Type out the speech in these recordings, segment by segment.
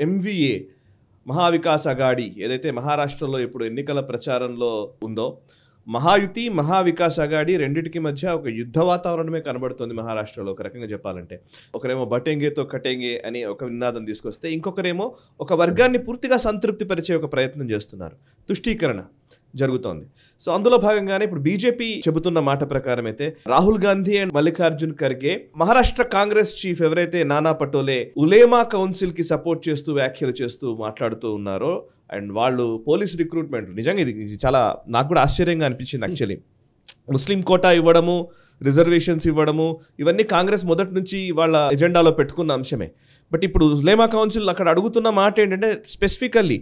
MVA Maha Vikas Aghadi ఏదైతే మహారాష్ట్రలో ఇప్పుడు ఎన్నికల ప్రచారంలో ఉందో, మహాయుతి మహావికాస్ అఘాడీ రెండింటికి మధ్య ఒక యుద్ధ వాతావరణమే కనబడుతుంది మహారాష్ట్రలో. ఒక రకంగా చెప్పాలంటే ఒకరేమో బటెంగేతో కటెంగే అని ఒక నినాదం తీసుకొస్తే, ఇంకొకరేమో ఒక వర్గాన్ని పూర్తిగా సంతృప్తి పరిచే ఒక ప్రయత్నం చేస్తున్నారు, తుష్టీకరణ జరుగుతోంది. సో అందులో భాగంగానే ఇప్పుడు బీజేపీ చెబుతున్న మాట ప్రకారం అయితే రాహుల్ గాంధీ అండ్ మల్లికార్జున్ ఖర్గే, మహారాష్ట్ర కాంగ్రెస్ చీఫ్ ఎవరైతే నానా పటోలే ఉలేమా కౌన్సిల్ కి సపోర్ట్ చేస్తూ వ్యాఖ్యలు చేస్తూ మాట్లాడుతూ ఉన్నారో, అండ్ వాళ్ళు పోలీస్ రిక్రూట్మెంట్, నిజంగా ఇది చాలా నాకు కూడా ఆశ్చర్యంగా అనిపించింది. యాక్చువల్లీ ముస్లిం కోటా ఇవ్వడము, రిజర్వేషన్స్ ఇవ్వడము, ఇవన్నీ కాంగ్రెస్ మొదటి నుంచి వాళ్ళ ఎజెండాలో పెట్టుకున్న అంశమే. బట్ ఇప్పుడు ఉలేమా కౌన్సిల్ అక్కడ అడుగుతున్న మాట ఏంటంటే, స్పెసిఫికల్లీ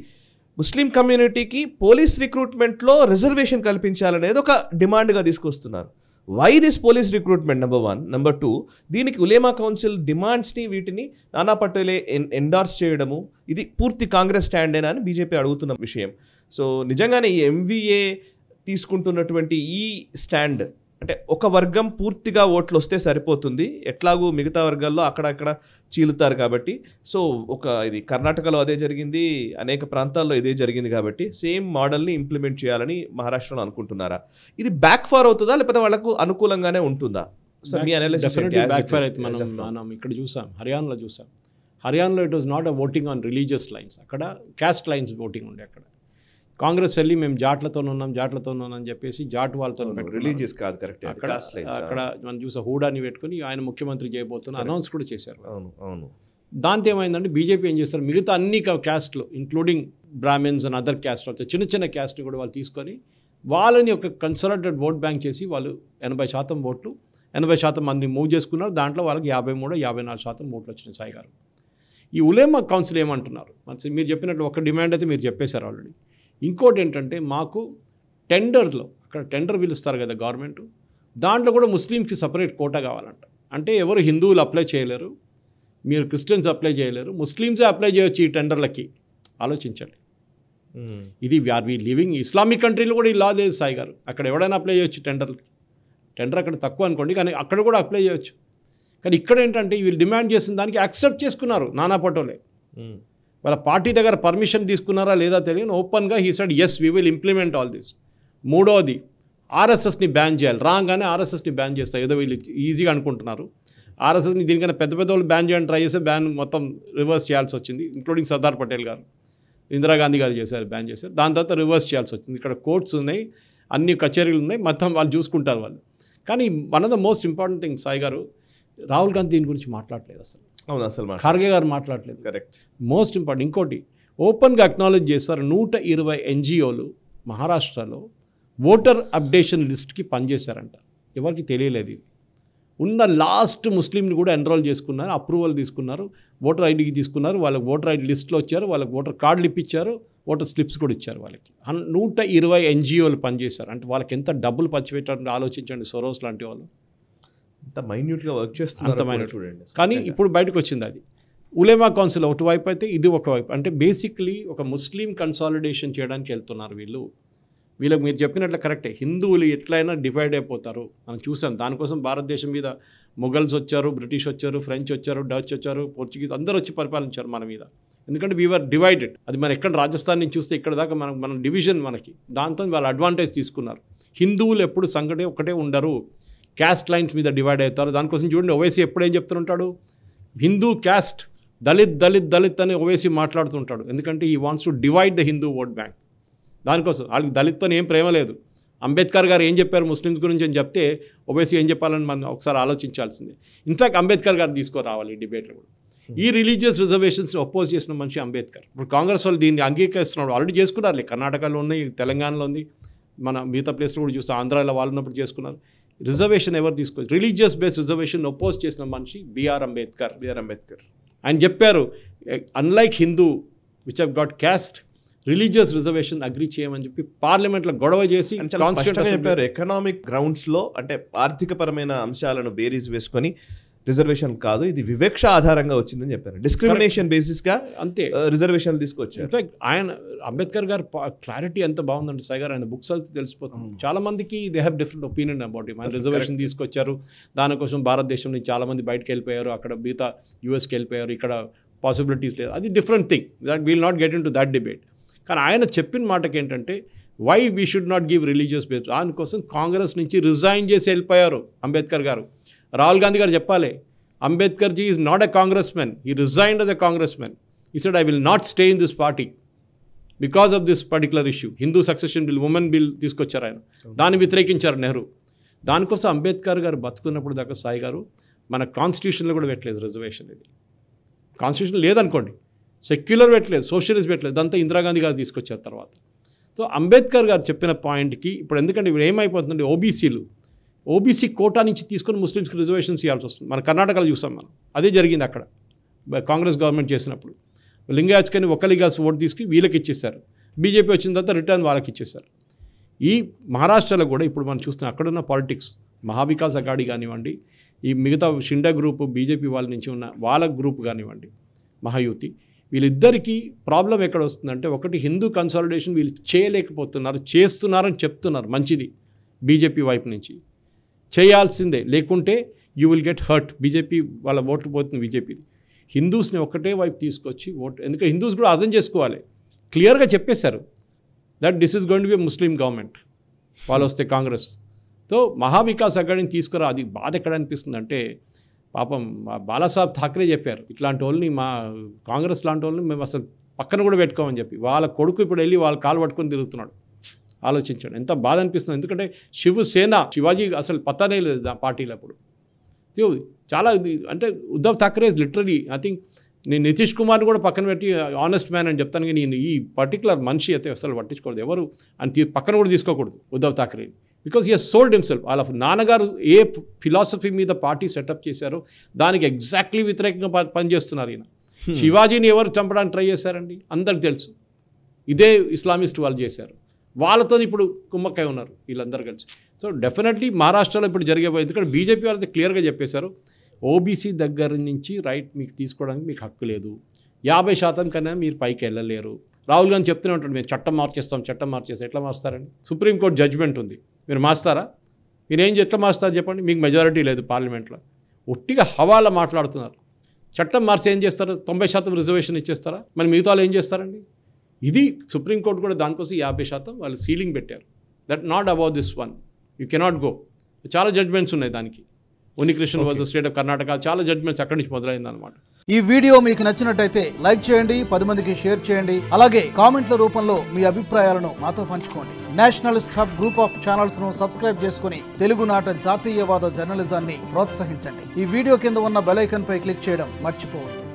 ముస్లిం కమ్యూనిటీకి పోలీస్ రిక్రూట్మెంట్లో రిజర్వేషన్ కల్పించాలనేది ఒక డిమాండ్గా తీసుకొస్తున్నారు. Why this police recruitment number 1. Number 2, దీనికి ఉలేమా కౌన్సిల్ డిమాండ్స్ని వీటిని నానా పటోలే ఎండార్స్ చేయడము, ఇది పూర్తి కాంగ్రెస్ స్టాండేనా అని బీజేపీ అడుగుతున్న విషయం. సో నిజంగానే ఈ ఎంవిఏ తీసుకుంటున్నటువంటి ఈ స్టాండ్ అంటే ఒక వర్గం పూర్తిగా ఓట్లు వస్తే సరిపోతుంది, ఎట్లాగూ మిగతా వర్గాల్లో అక్కడక్కడ చీలుతారు కాబట్టి, సో ఇది కర్ణాటకలో అదే జరిగింది, అనేక ప్రాంతాల్లో ఇదే జరిగింది కాబట్టి సేమ్ మోడల్ని ఇంప్లిమెంట్ చేయాలని మహారాష్ట్రలో అనుకుంటున్నారా? ఇది బ్యాక్ ఫైర్ అవుతుందా లేకపోతే వాళ్ళకు అనుకూలంగానే ఉంటుందా? బ్యాక్ ఫైర్ అయితే మనం ఇక్కడ చూసాం, హర్యానాలో చూసాం. హర్యానాలో it was not a voting on religious lines, అక్కడ క్యాస్ట్ లైన్స్ ఓటింగ్ ఉండే. అక్కడ కాంగ్రెస్ వెళ్ళి మేము జాట్లతో ఉన్నాం అని చెప్పేసి జాట్ వాళ్ళతో రిలీజియస్ కాదు, కరెక్ట్. అక్కడ మనం చూసా హూడాని పెట్టుకుని ఆయన ముఖ్యమంత్రి చేయబోతున్న అనౌన్స్ కూడా చేశారు. అవును. దాంతో ఏమైందంటే బీజేపీ ఏం చేస్తారు, మిగతా అన్ని క్యాస్ట్లు including Brahmins and other caste చిన్న చిన్న క్యాస్ట్ని కూడా వాళ్ళు తీసుకొని వాళ్ళని ఒక కన్సల్టెడ్ ఓట్ బ్యాంక్ చేసి వాళ్ళు 80% ఓట్లు 80% మందిని మూవ్ చేసుకున్నారు. దాంట్లో వాళ్ళకి 53-54% ఓట్లు వచ్చినాయి. సాయి గారు, ఈ ఉలేమా కౌన్సిల్ ఏమంటున్నారు, మీరు చెప్పినట్లు ఒక డిమాండ్ అయితే మీరు చెప్పేశారు ఆల్రెడీ. ఇంకోటి ఏంటంటే, మాకు టెండర్లో అక్కడ టెండర్ పిలుస్తారు కదా గవర్నమెంట్, దాంట్లో కూడా ముస్లింకి సపరేట్ కోటా కావాలంట. అంటే ఎవరు హిందువులు అప్లై చేయలేరు, మీరు క్రిస్టియన్స్ అప్లై చేయలేరు, ముస్లిమ్సే అప్లై చేయొచ్చు ఈ టెండర్లకి. ఆలోచించండి, ఇది వి లివింగ్ ఇస్లామిక్ కంట్రీలో కూడా ఈ లా లేదు సాయి గారు. అక్కడ ఎవడైనా అప్లై చేయొచ్చు టెండర్లకి. టెండర్ అక్కడ తక్కువ అనుకోండి, కానీ అక్కడ కూడా అప్లై చేయొచ్చు. కానీ ఇక్కడ ఏంటంటే వీళ్ళు డిమాండ్ చేసిన దానికి యాక్సెప్ట్ చేసుకున్నారు నానా పటోలే. వాళ్ళ పార్టీ దగ్గర పర్మిషన్ తీసుకున్నారా లేదా తెలియని ఓపెన్గా he said yes we will implement all this. మూడోది, ఆర్ఎస్ఎస్ని బ్యాన్ చేయాలి. రాగానే ఆర్ఎస్ఎస్ని బ్యాన్ చేస్తారు, ఏదో వీళ్ళు ఈజీగా అనుకుంటున్నారు. ఆర్ఎస్ఎస్ని దీనికన్నా పెద్ద వాళ్ళు బ్యాన్ చేయడానికి ట్రై చేస్తే బ్యాన్ మొత్తం రివర్స్ చేయాల్సి వచ్చింది, ఇంక్లూడింగ్ సర్దార్ పటేల్ గారు, ఇందిరాగాంధీ గారు చేశారు, బ్యాన్ చేశారు. దాని తర్వాత రివర్స్ చేయాల్సి వచ్చింది. ఇక్కడ కోర్ట్స్ ఉన్నాయి, అన్ని కచేరీలు ఉన్నాయి, మొత్తం వాళ్ళు చూసుకుంటారు వాళ్ళు. కానీ one of the most important thing Sai గారు, రాహుల్ గాంధీ దీని గురించి మాట్లాడలేదు అసలు. అవును, అసలు ఖార్గే గారు మాట్లాడలేదు. కరెక్ట్. మోస్ట్ ఇంపార్టెంట్ ఇంకోటి ఓపెన్గా అక్నాలెడ్జ్ చేస్తారు, 120 NGOలు మహారాష్ట్రలో ఓటర్ అప్డేషన్ లిస్ట్కి పనిచేశారంట. ఎవరికి తెలియలేదు. ఇది ఉన్న లాస్ట్ ముస్లింని కూడా ఎన్రోల్ చేసుకున్నారు, అప్రూవల్ తీసుకున్నారు, ఓటర్ ఐడికి తీసుకున్నారు, వాళ్ళకి ఓటర్ ఐడి లిస్ట్లో వచ్చారు, వాళ్ళకి ఓటర్ కార్డులు ఇప్పించారు, ఓటర్ స్లిప్స్ కూడా ఇచ్చారు. వాళ్ళకి 120 NGOలు పనిచేశారు. అంటే వాళ్ళకి ఎంత డబ్బులు పంచిపెట్టారంటే ఆలోచించండి. సొరోస్ లాంటి వాళ్ళు అంత మైన్యూట్గా వర్క్ చేస్తున్నారు చూడండి. కానీ ఇప్పుడు బయటకు వచ్చింది అది. ఉలేమా కౌన్సిల్ ఒకవైపు అయితే ఇది ఒకవైపు. అంటే బేసిక్లీ ఒక ముస్లిం కన్సాలిడేషన్ చేయడానికి వెళ్తున్నారు వీళ్ళు. వీళ్ళకి మీరు చెప్పినట్లు కరెక్టే, హిందువులు ఎట్లయినా డివైడ్ అయిపోతారు మనం చూసాం. దానికోసం భారతదేశం మీద మొఘల్స్ వచ్చారు, బ్రిటిష్ వచ్చారు, ఫ్రెంచ్ వచ్చారు, డచ్ వచ్చారు, పోర్చుగీస్ అందరూ వచ్చి పరిపాలించారు మన మీద. ఎందుకంటే వీఆర్ డివైడెడ్. అది మన ఎక్కడ రాజస్థాన్ నుంచి చూస్తే ఇక్కడ దాకా మన డివిజన్ మనకి. దాంతో వాళ్ళు అడ్వాంటేజ్ తీసుకున్నారు. హిందువులు ఎప్పుడు సంగటే ఒకటే ఉండరు, క్యాస్ట్ లైన్స్ మీద డివైడ్ అవుతారు. దానికోసం చూడండి ఓవైసీ ఎప్పుడేం చెప్తుంటాడు, హిందూ క్యాస్ట్ దళిత్ దళిత్ దళిత్ అని ఓవైసీ మాట్లాడుతుంటాడు. ఎందుకంటే he wants to divide the Hindu vote bank. దానికోసం వాళ్ళకి దళిత్తో ఏం ప్రేమ లేదు. అంబేద్కర్ గారు ఏం చెప్పారు ముస్లిమ్స్ గురించి అని చెప్తే ఓవైసీ ఏం చెప్పాలని మనం ఒకసారి ఆలోచించాల్సిందే. ఇన్ఫ్యాక్ట్ అంబేద్కర్ గారు తీసుకురావాలి ఈ డిబేట్లో కూడా. ఈ రిలీజియస్ రిజర్వేషన్స్ని అపోజ్ చేసిన మనిషి అంబేద్కర్. ఇప్పుడు కాంగ్రెస్ వాళ్ళు దీన్ని అంగీకరిస్తున్నాడు, ఆల్రెడీ చేసుకున్నారు. కర్ణాటకలో ఉన్నాయి, తెలంగాణలో ఉంది, మన మిగతా ప్లేస్లో కూడా చూస్తాం, ఆంధ్రాలో వాళ్ళు ఉన్నప్పుడు చేసుకున్నారు. రిజర్వేషన్ ఎవరు తీసుకోవచ్చు, రిలీజియస్ బేస్డ్ రిజర్వేషన్ అపోజ్ చేసిన మనిషి బిఆర్ అంబేద్కర్. ఆయన చెప్పారు, unlike Hindu which have got caste, religious reservation agree చేయమని చెప్పి పార్లమెంట్లో గొడవ చేసి చెప్పారు. ఎకనామిక్ గ్రౌండ్స్లో అంటే ఆర్థికపరమైన అంశాలను బేరీజ్ వేసుకొని రిజర్వేషన్ కాదు, ఇది వివక్ష ఆధారంగా వచ్చిందని చెప్పారు. డిస్క్రిమినేషన్ బేసిస్గా అంతే రిజర్వేషన్లు తీసుకొచ్చారు. ఇన్ఫాక్ట్ ఆయన అంబేద్కర్ గారు క్లారిటీ ఎంత బాగుందండి సాయి గారు, ఆయన బుక్స్ అయితే తెలిసిపోతుంది. చాలా మందికి they have different opinion about it. ఆయన రిజర్వేషన్ తీసుకొచ్చారు, దానికోసం భారతదేశం నుంచి చాలామంది బయటకు వెళ్ళిపోయారు, అక్కడ మిగతా యూఎస్కి వెళ్ళిపోయారు, ఇక్కడ పాసిబిలిటీస్ లేదు, అది different thing, that will not get into that debate. కానీ ఆయన చెప్పిన మాటకి ఏంటంటే why we should not give religious base, దానికోసం కాంగ్రెస్ నుంచి రిజైన్ చేసి వెళ్ళిపోయారు అంబేద్కర్ గారు. రాహుల్ గాంధీ గారు చెప్పాలి, Ambedkar ji is not a Congress man, he resigned as a Congress man. He said I will not stay in this party because of this particular issue. Hindu succession bill, women bill తీసుకొచ్చారు ఆయన, దాన్ని వ్యతిరేకించారు నెహ్రూ. దానికోసం అంబేద్కర్ గారు బతుకున్నప్పుడు దాకా సాయి గారు మన కాన్స్టిట్యూషన్లో కూడా పెట్టలేదు రిజర్వేషన్. ఇది కాన్స్టిట్యూషన్ లేదనుకోండి, సెక్యులర్ పెట్టలేదు, సోషలిస్ట్ పెట్టలేదు, ఇదంతా ఇందిరాగాంధీ గారు తీసుకొచ్చారు తర్వాత. సో అంబేద్కర్ గారు చెప్పిన పాయింట్కి ఇప్పుడు ఎందుకంటే ఇప్పుడు ఏమైపోతుందంటే ఓబీసీ కోటా నుంచి తీసుకొని ముస్లిమ్స్కి రిజర్వేషన్స్ ఇవ్వాల్సి వస్తుంది. మన కర్ణాటకలో చూసాం మనం, అదే జరిగింది అక్కడ కాంగ్రెస్ గవర్నమెంట్ చేసినప్పుడు. లింగాయత్స్కని ఒక్కలిగాస్ ఓటు తీసుకుని వీళ్ళకి ఇచ్చేశారు, బీజేపీ వచ్చిన తర్వాత రిటర్న్ వాళ్ళకి ఇచ్చేశారు. ఈ మహారాష్ట్రలో కూడా ఇప్పుడు మనం చూస్తున్నాం అక్కడున్న పాలిటిక్స్, మహావికాస్ అఘాడీ కానివ్వండి, ఈ మిగతా షిండే గ్రూప్ బీజేపీ వాళ్ళ నుంచి ఉన్న వాళ్ళ గ్రూప్ కానివ్వండి, మహాయుతి, వీళ్ళిద్దరికీ ప్రాబ్లం ఎక్కడ వస్తుందంటే ఒకటి హిందూ కన్సాలిడేషన్ వీళ్ళు చేయలేకపోతున్నారు, చేస్తున్నారని చెప్తున్నారు, మంచిది బీజేపీ వైపు నుంచి చేయాల్సిందే, లేకుంటే you will get hurt. BJP వాళ్ళ ఓట్లు పోతుంది బీజేపీది. హిందూస్ని ఒకటే వైపు తీసుకొచ్చి ఓటు, ఎందుకంటే హిందూస్ కూడా అర్థం చేసుకోవాలి, క్లియర్గా చెప్పేశారు that this is going to be Muslim government వాళ్ళు వస్తే కాంగ్రెస్. సో మహావికాస్ అఘాడీని తీసుకురా. అది బాధ ఎక్కడ అనిపిస్తుంది అంటే పాపం బాలాసాహెబ్ ఠాక్రే చెప్పారు, ఇట్లాంటి వాళ్ళని మా కాంగ్రెస్ లాంటి వాళ్ళని మేము అసలు పక్కన కూడా పెట్టుకోమని చెప్పి, వాళ్ళ కొడుకు ఇప్పుడు వెళ్ళి వాళ్ళ కాలు పట్టుకొని తిరుగుతున్నాడు. ఆలోచించండి, ఎంత బాధ అనిపిస్తుంది. ఎందుకంటే శివసేన, శివాజీ అసలు పతానే లేదు ఆ పార్టీలో అప్పుడు. చాలా అంటే Uddhav Thackeray is literally, I think నేను నితీష్ కుమార్ని కూడా పక్కన పెట్టి ఆనెస్ట్ మ్యాన్ అని చెప్తాను, కానీ నేను ఈ పర్టికులర్ మనిషి అయితే అసలు పట్టించుకోకూడదు, ఎవరు అని పక్కన కూడా తీసుకోకూడదు ఉద్ధవ్ ఠాక్రేని. బికాజ్ హీ హెస్ సోల్డ్ హిమ్సెల్ఫ్. వాళ్ళ నాన్నగారు ఏ ఫిలాసఫీ మీద పార్టీ సెటప్ చేశారో దానికి ఎగ్జాక్ట్లీ వ్యతిరేకంగా పనిచేస్తున్నారు ఈయన. శివాజీని ఎవరు చంపడానికి ట్రై చేశారండి అందరికి తెలుసు, ఇదే ఇస్లామిస్ట్ వాళ్ళు చేశారు. వాళ్ళతో ఇప్పుడు కుమ్మక్కై ఉన్నారు వీళ్ళందరూ కలిసి. సో డెఫినెట్లీ మహారాష్ట్రలో ఇప్పుడు జరిగేపోయి, ఎందుకంటే బీజేపీ వాళ్ళతో క్లియర్గా చెప్పేశారు, ఓబీసీ దగ్గర నుంచి రైట్ మీకు తీసుకోవడానికి మీకు హక్కు లేదు, 50% కన్నా మీరు పైకి వెళ్ళలేరు. రాహుల్ గాంధీ చెప్తూనే ఉంటాడు, మేము చట్టం మార్చేస్తాం. ఎట్లా మారుస్తారండి? సుప్రీంకోర్టు జడ్జిమెంట్ ఉంది, మీరు మార్స్తారా? మీరు ఎట్లా మారుస్తారు చెప్పండి? మీకు మెజారిటీ లేదు పార్లమెంట్లో, ఒట్టిగా హవాలా మాట్లాడుతున్నారు. చట్టం మార్చి ఏం చేస్తారు? 90% రిజర్వేషన్ ఇచ్చేస్తారా? మరి మిగతా వాళ్ళు ఏం చేస్తారండి? ఇది సుప్రీంకోర్టు కూడా దానికోసం 50% వాళ్ళు సీలింగ్ పెట్టారు. That not about this one, you cannot go. చాలా జడ్జ్మెంట్స్ ఉన్నాయి దానికి. Unnikrishnan versus state of Karnataka, చాలా జడ్జ్మెంట్స్ అక్కడి నుంచి మొదలైందనమాట. ఈ వీడియో మీకు నచ్చినట్టయితే లైక్ చేయండి, 10 మందికి షేర్ చేయండి. అలాగే కామెంట్ల రూపంలో మీ అభిప్రాయాలను మాతో పంచుకోండి. Nationalist hub group of channels ను సబ్స్క్రైబ్ చేసుకుని తెలుగునాట జాతీయవాద జర్నలిజాన్ని ప్రోత్సహించండి. ఈ వీడియో కింద ఉన్న బెల్ ఐకాన్ పై క్లిక్ చేయడం మర్చిపోవద్దు.